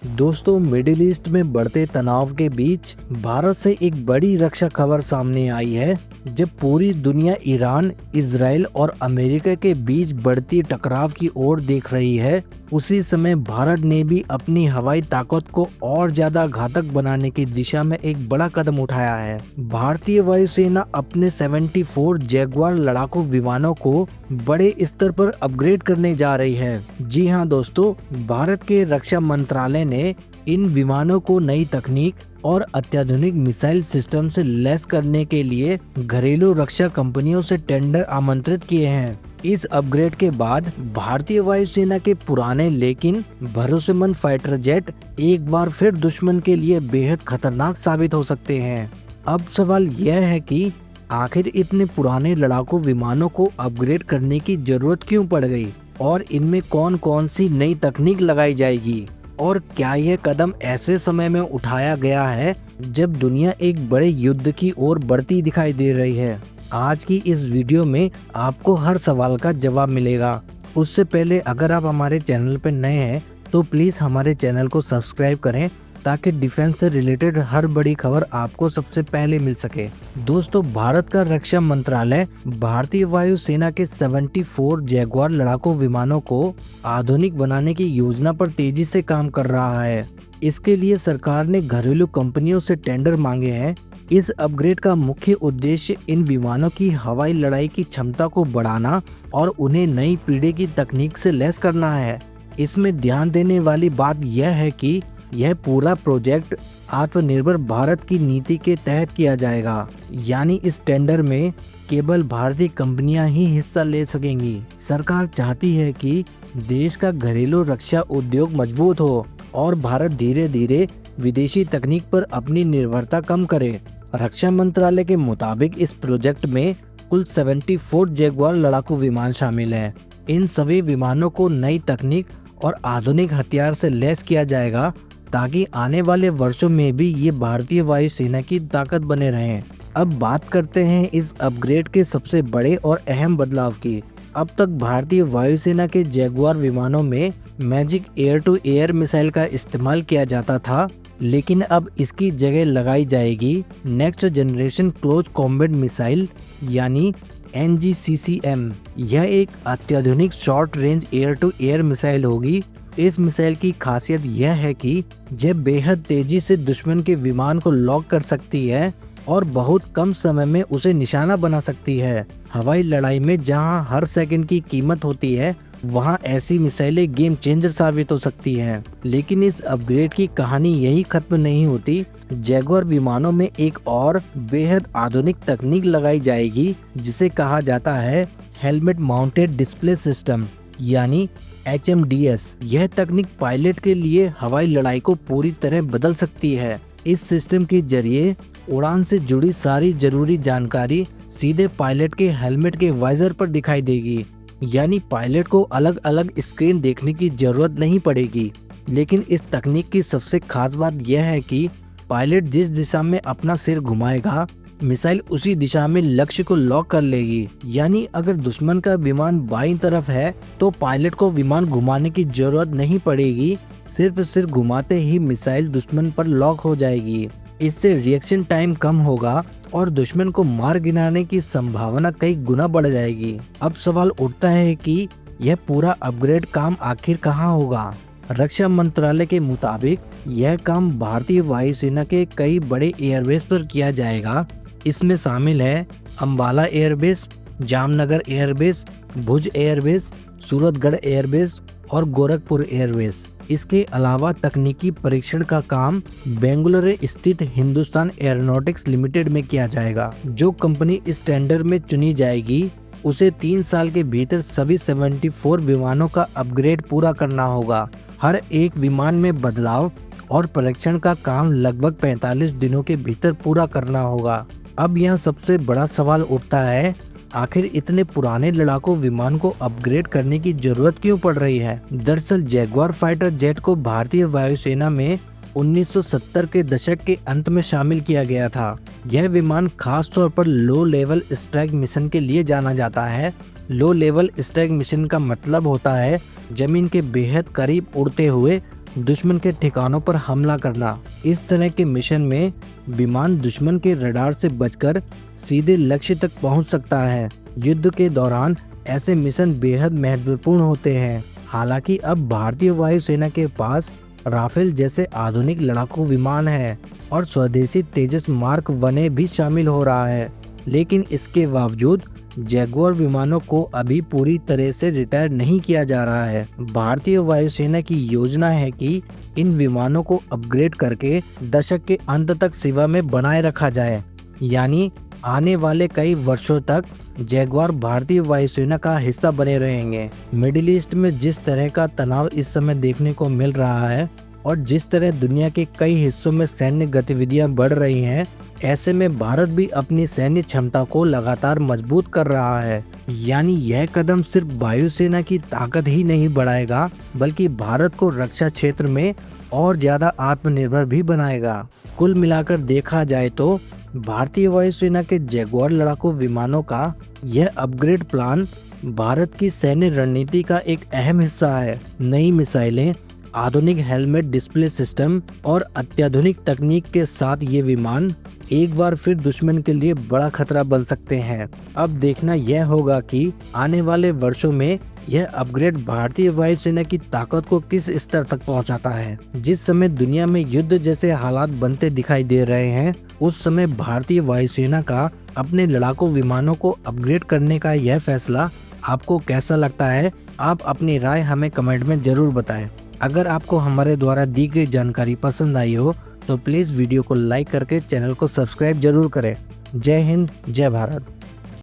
दोस्तों, middle east में बढ़ते तनाव के बीच भारत से एक बड़ी रक्षा खबर सामने आई है। जब पूरी दुनिया ईरान, इजराइल और अमेरिका के बीच बढ़ती टकराव की ओर देख रही है, उसी समय भारत ने भी अपनी हवाई ताकत को और ज्यादा घातक बनाने की दिशा में एक बड़ा कदम उठाया है। भारतीय वायुसेना अपने 74 जैगुआर लड़ाकू विमानों को बड़े स्तर पर अपग्रेड करने जा रही है। जी हाँ दोस्तों, भारत के रक्षा मंत्रालय ने इन विमानों को नई तकनीक और अत्याधुनिक मिसाइल सिस्टम से लैस करने के लिए घरेलू रक्षा कंपनियों से टेंडर आमंत्रित किए हैं। इस अपग्रेड के बाद भारतीय वायुसेना के पुराने लेकिन भरोसेमंद फाइटर जेट एक बार फिर दुश्मन के लिए बेहद खतरनाक साबित हो सकते हैं। अब सवाल यह है कि आखिर इतने पुराने लड़ाकू विमानों को अपग्रेड करने की जरूरत क्यों पड़ गई और इनमें कौन कौन सी नई तकनीक लगाई जाएगी, और क्या यह कदम ऐसे समय में उठाया गया है जब दुनिया एक बड़े युद्ध की ओर बढ़ती दिखाई दे रही है। आज की इस वीडियो में आपको हर सवाल का जवाब मिलेगा। उससे पहले अगर आप हमारे चैनल पर नए हैं तो प्लीज हमारे चैनल को सब्सक्राइब करें ताकि डिफेंस से रिलेटेड हर बड़ी खबर आपको सबसे पहले मिल सके। दोस्तों, भारत का रक्षा मंत्रालय भारतीय वायुसेना के 74 जैगुआर लड़ाकू विमानों को आधुनिक बनाने की योजना पर तेजी से काम कर रहा है। इसके लिए सरकार ने घरेलू कंपनियों से टेंडर मांगे हैं। इस अपग्रेड का मुख्य उद्देश्य इन विमानों की हवाई लड़ाई की क्षमता को बढ़ाना और उन्हें नई पीढ़ी की तकनीक से लैस करना है। इसमें ध्यान देने वाली बात यह है कि यह पूरा प्रोजेक्ट आत्मनिर्भर भारत की नीति के तहत किया जाएगा, यानी इस टेंडर में केवल भारतीय कंपनियां ही हिस्सा ले सकेंगी। सरकार चाहती है कि देश का घरेलू रक्षा उद्योग मजबूत हो और भारत धीरे धीरे विदेशी तकनीक पर अपनी निर्भरता कम करे। रक्षा मंत्रालय के मुताबिक इस प्रोजेक्ट में कुल 74 जैगुआर लड़ाकू विमान शामिल हैं। इन सभी विमानों को नई तकनीक और आधुनिक हथियार से लैस किया जाएगा ताकि आने वाले वर्षों में भी ये भारतीय वायुसेना की ताकत बने रहें। अब बात करते हैं इस अपग्रेड के सबसे बड़े और अहम बदलाव की। अब तक भारतीय वायुसेना के जैगुआर विमानों में magic air to air missile का इस्तेमाल किया जाता था, लेकिन अब इसकी जगह लगाई जाएगी next generation close combat missile यानी NGCCM। यह एक अत्याधुनिक short range air to air missile होगी। इस मिसाइल की खासियत यह है कि यह बेहद तेजी से दुश्मन के विमान को लॉक कर सकती है और बहुत कम समय में उसे निशाना बना सकती है। हवाई लड़ाई में जहां हर सेकंड की कीमत होती है, वहां ऐसी मिसाइलें गेम चेंजर साबित हो सकती हैं। लेकिन इस अपग्रेड की कहानी यही खत्म नहीं होती। जैगुआर विमानों में एक और बेहद आधुनिक तकनीक लगाई जाएगी जिसे कहा जाता है हेलमेट माउंटेड डिस्प्ले सिस्टम यानी HMDS। यह तकनीक पायलट के लिए हवाई लड़ाई को पूरी तरह बदल सकती है। इस सिस्टम के जरिए उड़ान से जुड़ी सारी जरूरी जानकारी सीधे पायलट के हेलमेट के वाइजर पर दिखाई देगी, यानी पायलट को अलग अलग स्क्रीन देखने की जरूरत नहीं पड़ेगी। लेकिन इस तकनीक की सबसे खास बात यह है कि पायलट जिस दिशा में अपना सिर घुमाएगा, मिसाइल उसी दिशा में लक्ष्य को लॉक कर लेगी। यानी अगर दुश्मन का विमान बाईं तरफ है तो पायलट को विमान घुमाने की जरूरत नहीं पड़ेगी, सिर्फ सिर घुमाते ही मिसाइल दुश्मन पर लॉक हो जाएगी। इससे रिएक्शन टाइम कम होगा और दुश्मन को मार गिराने की संभावना कई गुना बढ़ जाएगी। अब सवाल उठता है कि यह पूरा अपग्रेड काम आखिर कहाँ होगा। रक्षा मंत्रालय के मुताबिक यह काम भारतीय वायुसेना के कई बड़े एयरबेस पर किया जाएगा। इसमें शामिल है अंबाला एयरबेस, जामनगर एयरबेस, भुज एयरबेस, सूरतगढ़ एयरबेस और गोरखपुर एयरबेस। इसके अलावा तकनीकी परीक्षण का काम बेंगलुरु स्थित हिंदुस्तान एरोनॉटिक्स लिमिटेड में किया जाएगा। जो कंपनी इस टेंडर में चुनी जाएगी उसे 3 साल के भीतर सभी 74 विमानों का अपग्रेड पूरा करना होगा। हर एक विमान में बदलाव और परीक्षण का काम लगभग 45 दिनों के भीतर पूरा करना होगा। अब यहाँ सबसे बड़ा सवाल उठता है, आखिर इतने पुराने लड़ाकू विमान को अपग्रेड करने की जरूरत क्यों पड़ रही है। दरअसल जैगुआर फाइटर जेट को भारतीय वायुसेना में 1970 के दशक के अंत में शामिल किया गया था। यह विमान खास तौर पर लो लेवल स्ट्राइक मिशन के लिए जाना जाता है। लो लेवल स्ट्राइक मिशन का मतलब होता है जमीन के बेहद करीब उड़ते हुए दुश्मन के ठिकानों पर हमला करना। इस तरह के मिशन में विमान दुश्मन के रडार से बचकर सीधे लक्ष्य तक पहुंच सकता है। युद्ध के दौरान ऐसे मिशन बेहद महत्वपूर्ण होते हैं। हालांकि अब भारतीय वायुसेना के पास राफेल जैसे आधुनिक लड़ाकू विमान है और स्वदेशी तेजस मार्क 1 भी शामिल हो रहा है, लेकिन इसके बावजूद जैगुआर विमानों को अभी पूरी तरह से रिटायर नहीं किया जा रहा है। भारतीय वायुसेना की योजना है कि इन विमानों को अपग्रेड करके दशक के अंत तक सेवा में बनाए रखा जाए, यानी आने वाले कई वर्षों तक जैगुआर भारतीय वायुसेना का हिस्सा बने रहेंगे। मिडिल ईस्ट में जिस तरह का तनाव इस समय देखने को मिल रहा है और जिस तरह दुनिया के कई हिस्सों में सैन्य गतिविधियां बढ़ रही हैं, ऐसे में भारत भी अपनी सैन्य क्षमता को लगातार मजबूत कर रहा है। यानी यह कदम सिर्फ वायुसेना की ताकत ही नहीं बढ़ाएगा, बल्कि भारत को रक्षा क्षेत्र में और ज्यादा आत्मनिर्भर भी बनाएगा। कुल मिलाकर देखा जाए तो भारतीय वायुसेना के जैगुआर लड़ाकू विमानों का यह अपग्रेड प्लान भारत की सैन्य रणनीति का एक अहम हिस्सा है। नई मिसाइलें, आधुनिक हेलमेट डिस्प्ले सिस्टम और अत्याधुनिक तकनीक के साथ ये विमान एक बार फिर दुश्मन के लिए बड़ा खतरा बन सकते हैं। अब देखना यह होगा कि आने वाले वर्षों में यह अपग्रेड भारतीय वायुसेना की ताकत को किस स्तर तक पहुंचाता है। जिस समय दुनिया में युद्ध जैसे हालात बनते दिखाई दे रहे हैं, उस समय भारतीय वायुसेना का अपने लड़ाकू विमानों को अपग्रेड करने का यह फैसला आपको कैसा लगता है? आप अपनी राय हमें कमेंट में जरूर बताएं। अगर आपको हमारे द्वारा दी गई जानकारी पसंद आई हो तो प्लीज़ वीडियो को लाइक करके चैनल को सब्सक्राइब जरूर करें। जय हिंद, जय भारत।